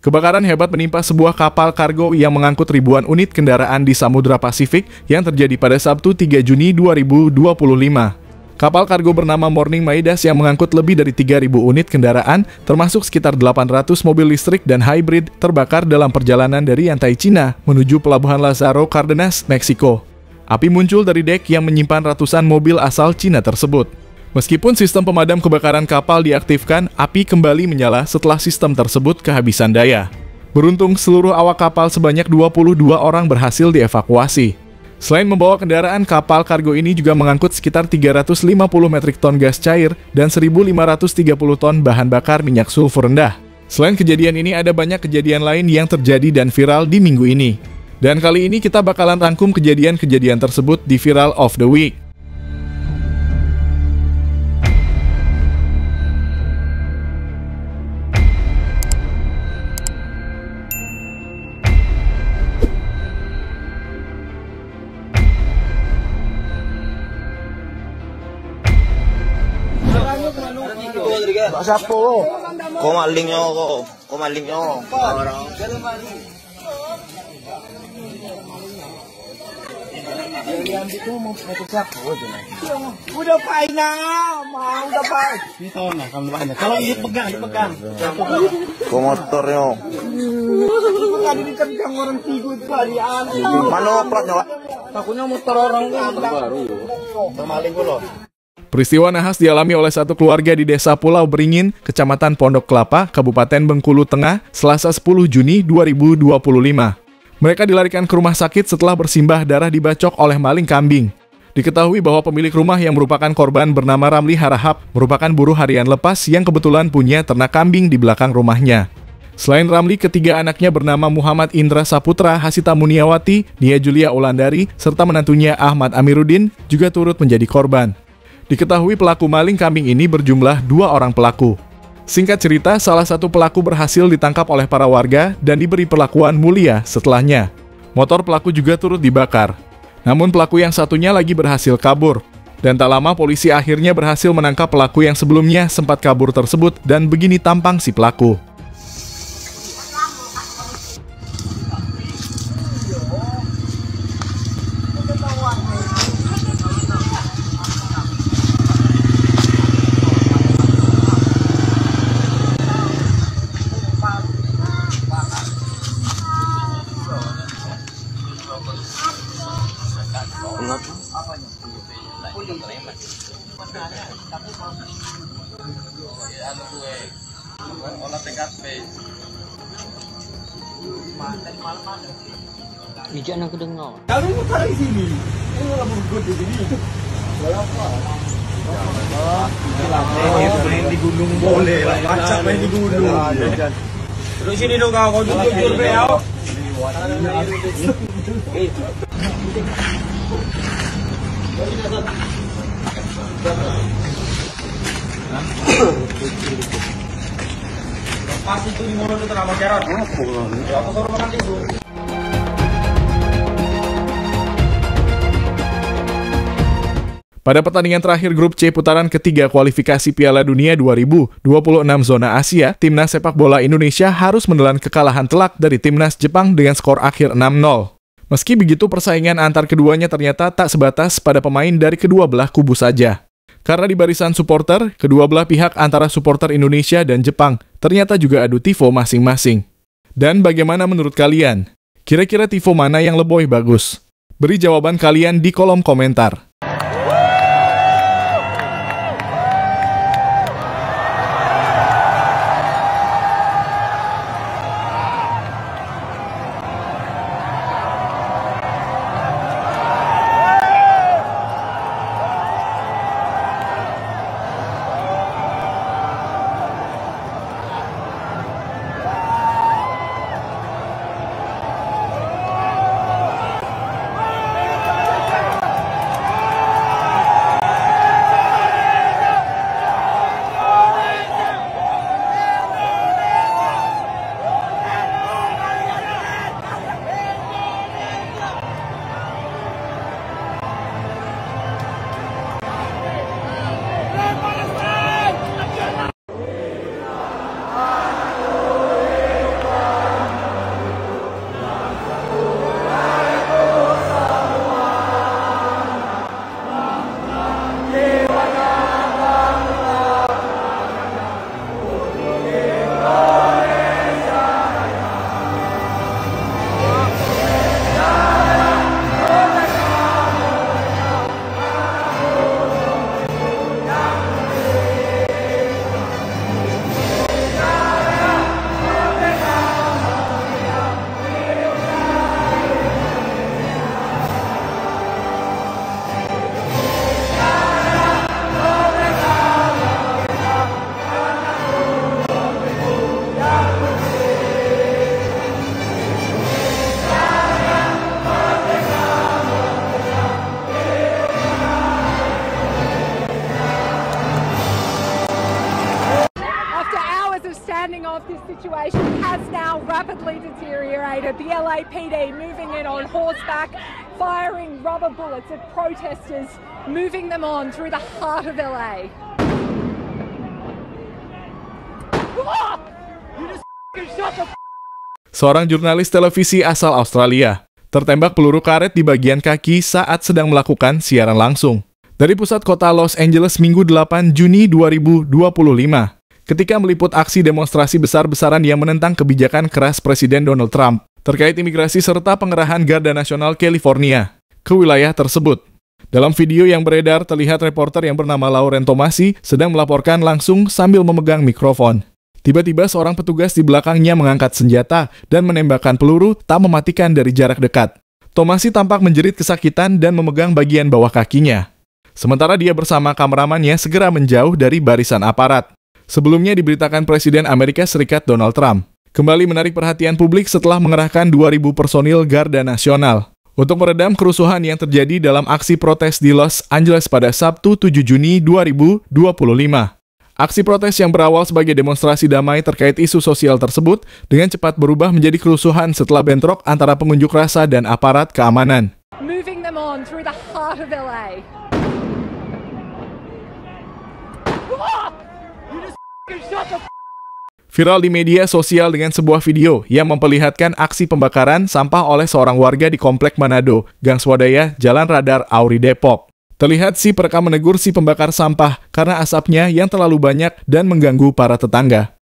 Kebakaran hebat menimpa sebuah kapal kargo yang mengangkut ribuan unit kendaraan di Samudra Pasifik yang terjadi pada Sabtu 3 Juni 2025. Kapal kargo bernama Morning Maidas yang mengangkut lebih dari 3.000 unit kendaraan, termasuk sekitar 800 mobil listrik dan hybrid, terbakar dalam perjalanan dari Yantai Cina menuju Pelabuhan Lázaro Cárdenas, Meksiko. Api muncul dari dek yang menyimpan ratusan mobil asal Cina tersebut. Meskipun sistem pemadam kebakaran kapal diaktifkan, api kembali menyala setelah sistem tersebut kehabisan daya. Beruntung seluruh awak kapal sebanyak 22 orang berhasil dievakuasi. Selain membawa kendaraan, kapal kargo ini juga mengangkut sekitar 350 metrik ton gas cair dan 1.530 ton bahan bakar minyak sulfur rendah. Selain kejadian ini, ada banyak kejadian lain yang terjadi dan viral di minggu ini. Dan kali ini kita bakalan rangkum kejadian-kejadian tersebut di Viral of the Week. Siapa? Kau malingnya kok. Kau malingnya. Yang itu mau foto siapa? Udah paina, mau udah pain. Itu nah, kamu paina. Kalau dipegang. Kau motornya. Tadi dikencang orang tiga itu harian. Mana platnya, Pak? Takutnya motor orang itu baru. Maling lo. Peristiwa nahas dialami oleh satu keluarga di Desa Pulau Beringin, Kecamatan Pondok Kelapa, Kabupaten Bengkulu Tengah, Selasa 10 Juni 2025. Mereka dilarikan ke rumah sakit setelah bersimbah darah dibacok oleh maling kambing. Diketahui bahwa pemilik rumah yang merupakan korban bernama Ramli Harahap merupakan buruh harian lepas yang kebetulan punya ternak kambing di belakang rumahnya. Selain Ramli, ketiga anaknya bernama Muhammad Indra Saputra, Hasita Muniawati, Nia Julia Ulandari, serta menantunya Ahmad Amiruddin juga turut menjadi korban. Diketahui pelaku maling kambing ini berjumlah 2 orang pelaku. Singkat cerita, salah satu pelaku berhasil ditangkap oleh para warga dan diberi perlakuan mulia setelahnya. Motor pelaku juga turut dibakar. Namun pelaku yang satunya lagi berhasil kabur. Dan tak lama polisi akhirnya berhasil menangkap pelaku yang sebelumnya sempat kabur tersebut dan begini tampang si pelaku. Bijan aku dengar. Kalau ini tarik sini, ini nggak bergut di sini. Berapa? Main di gunung boleh lah. Macam main di gunung. Terus sini dong kau jujur be kau. Pas itu di mulut itu nama Jarod. Aku suruh makan itu. Pada pertandingan terakhir grup C putaran ketiga kualifikasi Piala Dunia 2026 zona Asia, Timnas sepak bola Indonesia harus menelan kekalahan telak dari Timnas Jepang dengan skor akhir 6-0. Meski begitu, persaingan antar keduanya ternyata tak sebatas pada pemain dari kedua belah kubu saja. Karena di barisan supporter, kedua belah pihak antara supporter Indonesia dan Jepang ternyata juga adu tifo masing-masing. Dan bagaimana menurut kalian? Kira-kira tifo mana yang lebih bagus? Beri jawaban kalian di kolom komentar. The situation has now rapidly deteriorated. The LAPD moving in on horseback, firing rubber bullets at protesters, moving them on through the heart of LA. Seorang jurnalis televisi asal Australia tertembak peluru karet di bagian kaki saat sedang melakukan siaran langsung dari pusat kota Los Angeles Minggu 8 Juni 2025 ketika meliput aksi demonstrasi besar-besaran yang menentang kebijakan keras Presiden Donald Trump terkait imigrasi serta pengerahan Garda Nasional California ke wilayah tersebut. Dalam video yang beredar, terlihat reporter yang bernama Lauren Tomasi sedang melaporkan langsung sambil memegang mikrofon. Tiba-tiba seorang petugas di belakangnya mengangkat senjata dan menembakkan peluru tak mematikan dari jarak dekat. Tomasi tampak menjerit kesakitan dan memegang bagian bawah kakinya. Sementara dia bersama kameramannya segera menjauh dari barisan aparat. Sebelumnya diberitakan Presiden Amerika Serikat Donald Trump kembali menarik perhatian publik setelah mengerahkan 2.000 personil Garda Nasional untuk meredam kerusuhan yang terjadi dalam aksi protes di Los Angeles pada Sabtu 7 Juni 2025. Aksi protes yang berawal sebagai demonstrasi damai terkait isu sosial tersebut dengan cepat berubah menjadi kerusuhan setelah bentrok antara pengunjuk rasa dan aparat keamanan. Moving them on through the heart of LA. Viral di media sosial dengan sebuah video yang memperlihatkan aksi pembakaran sampah oleh seorang warga di Komplek Manado, Gang Swadaya, Jalan Radar, Auri, Depok. Terlihat si perekam menegur si pembakar sampah karena asapnya yang terlalu banyak dan mengganggu para tetangga.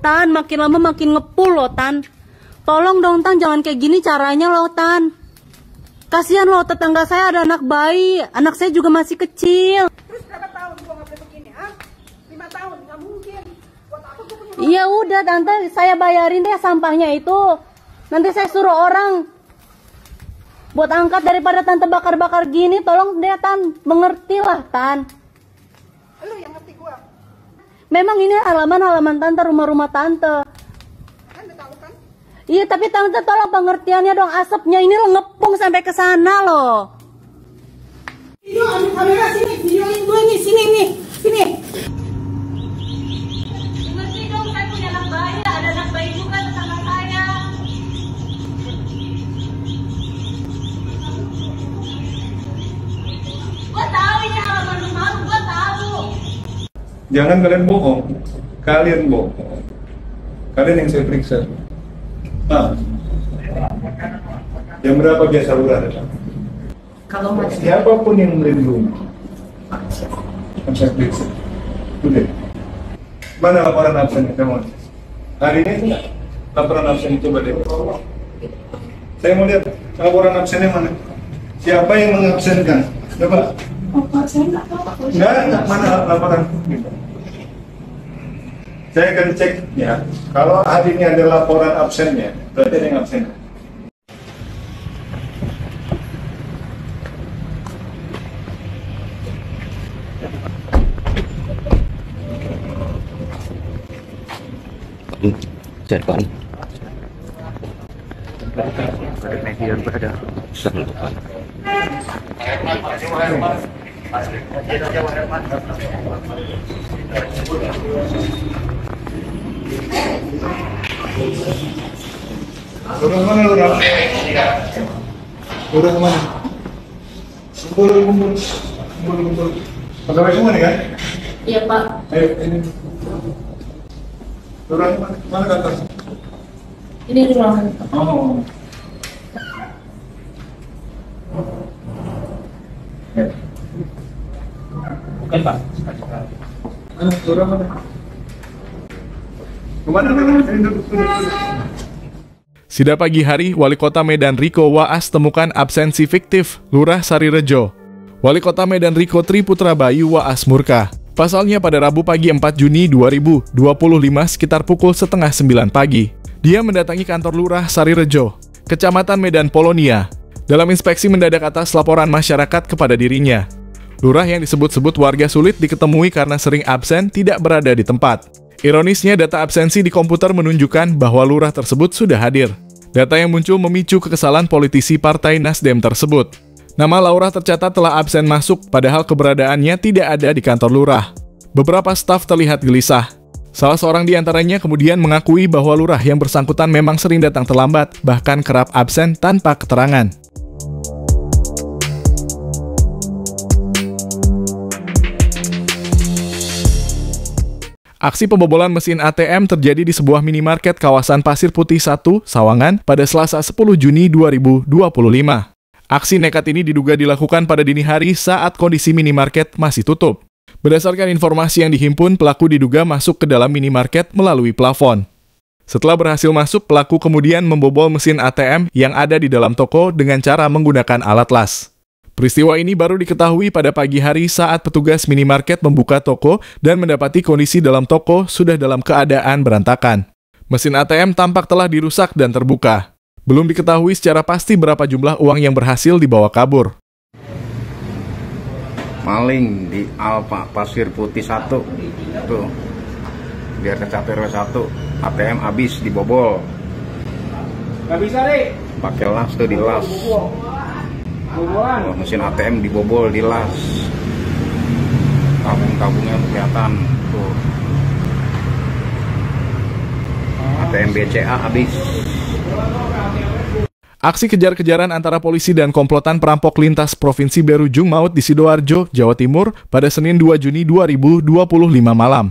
Tan, makin lama makin ngepul loh, Tan. Tolong dong, Tan, jangan kayak gini caranya loh, Tan. Kasihan loh, tetangga saya ada anak bayi, anak saya juga masih kecil. Terus berapa tahun gua nggak boleh begini, ah? 5 tahun, nggak mungkin. Buat apa gua punya... Iya udah, Tante, saya bayarin deh sampahnya itu. Nanti saya suruh orang buat angkat daripada Tante bakar-bakar gini. Tolong deh, Tan, mengertilah, Tan. Lu yang ngerti gua. Memang ini halaman-halaman Tante, rumah-rumah Tante. Kan udah tahu kan? Iya, tapi Tante tolong pengertiannya dong, asapnya ini lo ngepung sampai ke sana loh. Video, ambil kamera sini, videoin gue nih, sini nih, sini. Ngerti dong, saya punya anak bayi, ada anak bayi juga tetangga saya. Gua tahu ini halaman rumah, gua tahu. Jangan kalian bohong, kalian bohong. Kalian yang saya periksa. Jam berapa biasa lurah datang? Kalau Siapapun yang melindungi, saya periksa. Udah. Mana laporan absennya kamu? Hari ini enggak? Laporan absen coba deh. Saya mau lihat laporan absennya mana? Siapa yang mengabsenkan? Coba. Enggak, mana laporan? Saya akan cek ya. Kalau hari ini ada laporan absennya, berarti ada yang absen. Jadwal. Lurah mana lurah? Lurah kemana? Kumpul. Pegawai semua nih kan? Iya, Pak. Ayo ini. Lurah mana ke atas? Ini ruangan. Oh. Bukan, Pak. Lurah mana? Kemana? Ini duduk. Sida pagi hari, Wali Kota Medan Riko Waas temukan absensi fiktif Lurah Sarirejo. Wali Kota Medan Riko Tri Putra Bayu Waas murka. Pasalnya pada Rabu pagi 4 Juni 2025 sekitar pukul 8:30 pagi, dia mendatangi kantor Lurah Sarirejo, Kecamatan Medan Polonia, dalam inspeksi mendadak atas laporan masyarakat kepada dirinya. Lurah yang disebut-sebut warga sulit diketemui karena sering absen tidak berada di tempat. Ironisnya, data absensi di komputer menunjukkan bahwa lurah tersebut sudah hadir. Data yang muncul memicu kekesalan politisi Partai Nasdem tersebut. Nama Laura tercatat telah absen masuk, padahal keberadaannya tidak ada di kantor lurah. Beberapa staf terlihat gelisah. Salah seorang di antaranya kemudian mengakui bahwa lurah yang bersangkutan memang sering datang terlambat, bahkan kerap absen tanpa keterangan. Aksi pembobolan mesin ATM terjadi di sebuah minimarket kawasan Pasir Putih 1, Sawangan, pada Selasa 10 Juni 2025. Aksi nekat ini diduga dilakukan pada dini hari saat kondisi minimarket masih tutup. Berdasarkan informasi yang dihimpun, pelaku diduga masuk ke dalam minimarket melalui plafon. Setelah berhasil masuk, pelaku kemudian membobol mesin ATM yang ada di dalam toko dengan cara menggunakan alat las. Peristiwa ini baru diketahui pada pagi hari saat petugas minimarket membuka toko dan mendapati kondisi dalam toko sudah dalam keadaan berantakan. Mesin ATM tampak telah dirusak dan terbuka. Belum diketahui secara pasti berapa jumlah uang yang berhasil dibawa kabur. Maling di Alfa Pasir Putih 1 tuh di RT RW 1 ATM habis dibobol. Nggak bisa deh. Pakai las tuh dilas. Oh, mesin ATM dibobol dilas. Tabung-tabungnya kelihatan tuh. ATM BCA habis. Aksi kejar-kejaran antara polisi dan komplotan perampok lintas Provinsi berujung maut di Sidoarjo, Jawa Timur pada Senin 2 Juni 2025 malam.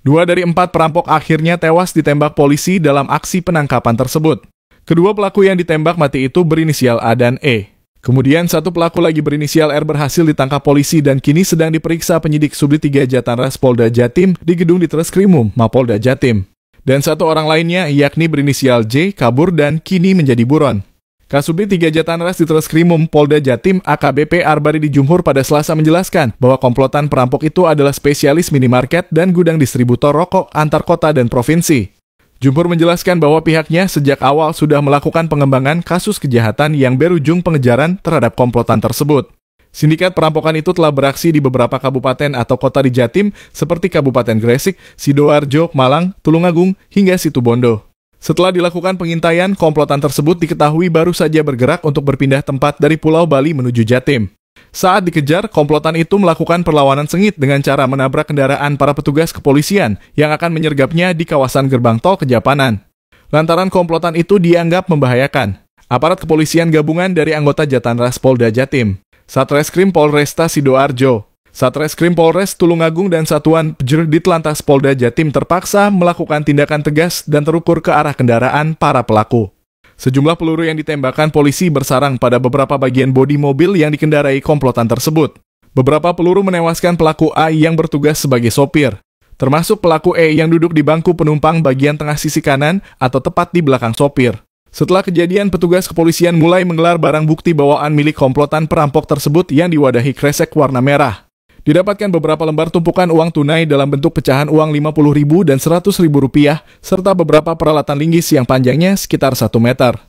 2 dari 4 perampok akhirnya tewas ditembak polisi dalam aksi penangkapan tersebut. Kedua pelaku yang ditembak mati itu berinisial A dan E. Kemudian satu pelaku lagi berinisial R berhasil ditangkap polisi dan kini sedang diperiksa penyidik Subdit 3 Jatanras Polda Jatim di gedung Ditreskrimum Mapolda Jatim. Dan satu orang lainnya yakni berinisial J kabur dan kini menjadi buron. Kasubdit 3 Jatanras Ditreskrimum Polda Jatim AKBP Arbari Jumhur pada Selasa menjelaskan bahwa komplotan perampok itu adalah spesialis minimarket dan gudang distributor rokok antar kota dan provinsi. Jumhur menjelaskan bahwa pihaknya sejak awal sudah melakukan pengembangan kasus kejahatan yang berujung pengejaran terhadap komplotan tersebut. Sindikat perampokan itu telah beraksi di beberapa kabupaten atau kota di Jatim seperti Kabupaten Gresik, Sidoarjo, Malang, Tulungagung, hingga Situbondo. Setelah dilakukan pengintaian, komplotan tersebut diketahui baru saja bergerak untuk berpindah tempat dari Pulau Bali menuju Jatim. Saat dikejar, komplotan itu melakukan perlawanan sengit dengan cara menabrak kendaraan para petugas kepolisian yang akan menyergapnya di kawasan gerbang tol Kejapanan. Lantaran komplotan itu dianggap membahayakan, aparat kepolisian gabungan dari anggota Jatanras Polda Jatim, Satreskrim Polresta Sidoarjo, Satreskrim Polres Tulungagung dan Satuan Pjr Ditlantas Polda Jatim terpaksa melakukan tindakan tegas dan terukur ke arah kendaraan para pelaku. Sejumlah peluru yang ditembakkan polisi bersarang pada beberapa bagian bodi mobil yang dikendarai komplotan tersebut. Beberapa peluru menewaskan pelaku A yang bertugas sebagai sopir, termasuk pelaku E yang duduk di bangku penumpang bagian tengah sisi kanan atau tepat di belakang sopir. Setelah kejadian, petugas kepolisian mulai menggelar barang bukti bawaan milik komplotan perampok tersebut yang diwadahi kresek warna merah. Didapatkan beberapa lembar tumpukan uang tunai dalam bentuk pecahan uang Rp50.000 dan Rp100.000, serta beberapa peralatan linggis yang panjangnya sekitar 1 meter.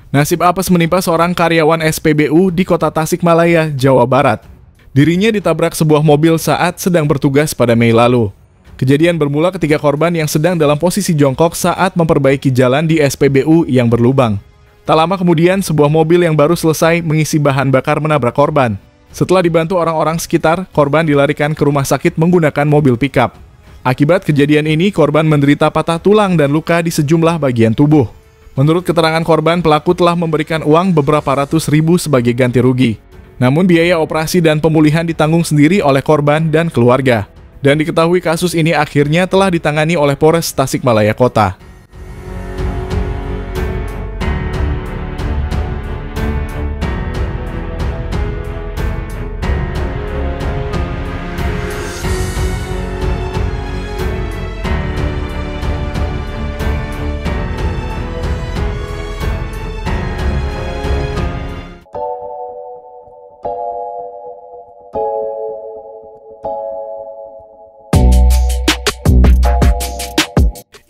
Nasib apes menimpa seorang karyawan SPBU di kota Tasikmalaya, Jawa Barat. Dirinya ditabrak sebuah mobil saat sedang bertugas pada Mei lalu. Kejadian bermula ketika korban yang sedang dalam posisi jongkok saat memperbaiki jalan di SPBU yang berlubang. Tak lama kemudian, sebuah mobil yang baru selesai mengisi bahan bakar menabrak korban. Setelah dibantu orang-orang sekitar, korban dilarikan ke rumah sakit menggunakan mobil pickup. Akibat kejadian ini, korban menderita patah tulang dan luka di sejumlah bagian tubuh. Menurut keterangan korban, pelaku telah memberikan uang beberapa ratus ribu sebagai ganti rugi. Namun biaya operasi dan pemulihan ditanggung sendiri oleh korban dan keluarga. Dan diketahui kasus ini akhirnya telah ditangani oleh Polres Tasikmalaya Kota.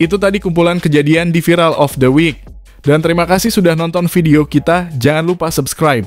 Itu tadi kumpulan kejadian di Viral of the Week. Dan terima kasih sudah nonton video kita, jangan lupa subscribe.